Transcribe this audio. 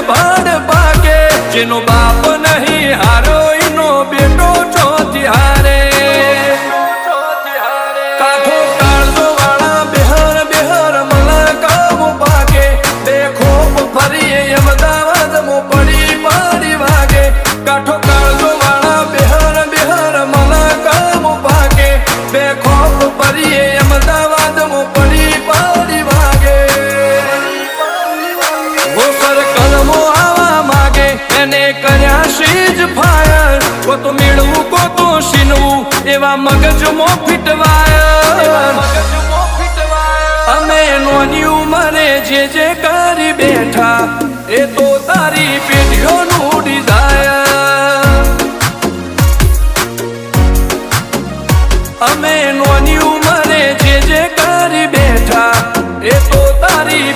ભાડ ભાગે જેનો બાપ નહીં હારો એનો બેટો ચોથી હારે કાઠો કાળજો વાળા બેહર બેહર મલકાઓ ભાગે બે ખોપ ફરીએ અમદાવાદ મો પડી પડી વાગે કાઠો કાળજો વાળા બેહર બેહર મલકાઓ ભાગે બે ખોપ ફરીએ અમદાવાદ મો પડી પડી વાગે એને કર્યા શીજ ફાયર કો તો મેળવું કો તો શીનવું એવા મગજમાં ફીટવાયર અમે નોની ઉંમરે જે કરી બેઠા એ તો